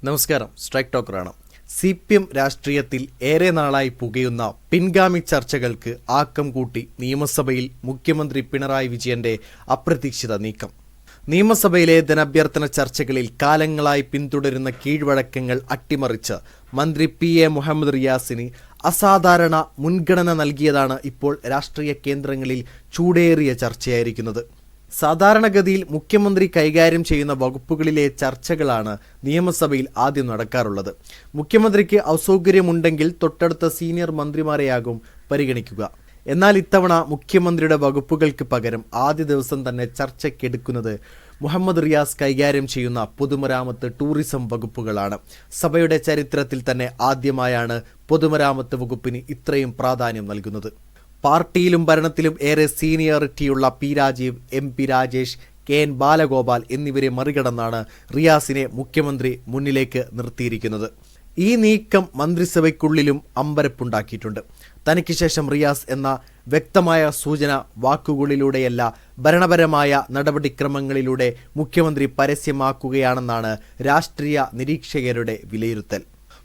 നമസ്കാരം, strike ടോക്കറാണ്. CPM രാഷ്ട്രീയത്തിൽ ഏറെ നാളായി പുകയുന്ന പിൻഗാമി ചർച്ചകൾക്ക് ആക്കം കൂട്ടി നിയമസഭയിൽ മുഖ്യമന്ത്രി പിണറായി വിജയന്റെ അപ്രതീക്ഷിത നീക്കം. നിയമസഭയിലെ ധനാഭ്യർത്ഥന ചർച്ചകളിൽ കാലങ്ങളായി പിന്തുടരുന്ന കീഴ്വഴക്കങ്ങൾ അട്ടിമറിച്ച് മന്ത്രി PA മുഹമ്മദ് റിയാസിന് അസാധാരണ മുൻഗണന നൽകിയതാണ് ഇപ്പോൾ രാഷ്ട്രീയ കേന്ദ്രങ്ങളിൽ ചൂടേറിയ ചർച്ചയായിരിക്കുന്നത്. സാധാരണഗതിയിൽ മുഖ്യമന്ത്രി കൈകാര്യം ചെയ്യുന്ന വകുപ്പുകളിലെ ചർച്ചകളാണ് നിയമസഭയിൽ ആദ്യം നടക്കാറുള്ളത്. മുഖ്യമന്ത്രിക്ക് അസൗകര്യമുണ്ടെങ്കിൽ തൊട്ടടുത്ത സീനിയർ മന്ത്രിമാരെയാകും പരിഗണിക്കുക. എന്നാൽ ഇത്തവണ മുഖ്യമന്ത്രിയുടെ വകുപ്പുകൾക്ക് പകരം ആദ്യ ദിവസം തന്നെ ചർച്ചയ്ക്കെടുക്കുന്നത് മുഹമ്മദ് റിയാസ് കൈകാര്യം ചെയ്യുന്ന പൊതുമരാമത്ത്, ടൂറിസം വകുപ്പുകളാണ്. സഭയുടെ ചരിത്രത്തിൽ തന്നെ ആദ്യമായാണ് പൊതുമരാമത്ത് വകുപ്പിന് ഇത്രയും പ്രാധാന്യം നൽകുന്നത്. പാർട്ടിയിലും ഭരണത്തിലും ഏറെ സീനിയോറിറ്റിയുള്ള P. Rajeev, MP. Rajesh, KN. Balagopal എന്നിവരെ മറികടന്നാണ് റിയാസിനെ മുഖ്യമന്ത്രി മുന്നിലേക്ക് നിർത്തിയിരിക്കുന്നത്. ഈ നീക്കം മന്ത്രിസഭയ്ക്കുള്ളിലും അമ്പരപ്പുണ്ടാക്കിയിട്ടുണ്ട്. തനിക്ക് ശേഷം റിയാസ് എന്ന വ്യക്തമായ സൂചന വാക്കുകളിലൂടെയല്ല, ഭരണപരമായ നടപടിക്രമങ്ങളിലൂടെ മുഖ്യമന്ത്രി പരസ്യമാക്കുകയാണെന്നാണ് രാഷ്ട്രീയ നിരീക്ഷകരുടെ വിലയിരുത്തൽ.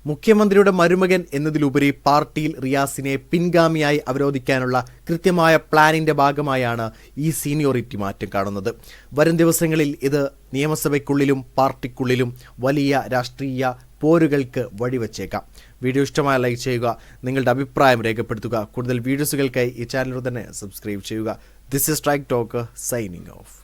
മുഖ്യമന്ത്രിയുടെ മരുമകൻ എന്നതിലുപരി പാർട്ടിയിൽ റിയാസിനെ പിൻഗാമിയായി അവരോധിക്കാനുള്ള കൃത്യമായ പ്ലാനിന്റെ ഭാഗമായാണ് ഈ സീനിയോറിറ്റി മാറ്റം കാണുന്നത്. വരും ദിവസങ്ങളിൽ ഇത് നിയമസഭയ്ക്കുള്ളിലും പാർട്ടിക്കുള്ളിലും വലിയ രാഷ്ട്രീയ പോരുകൾക്ക് വഴിവെച്ചേക്കാം. വീഡിയോ ഇഷ്ടമായ ലൈക്ക് ചെയ്യുക, നിങ്ങളുടെ അഭിപ്രായം രേഖപ്പെടുത്തുക. കൂടുതൽ വീഡിയോസുകൾക്കായി ഈ ചാനൽ തന്നെ സബ്സ്ക്രൈബ് ചെയ്യുക. This is strike talk signing off.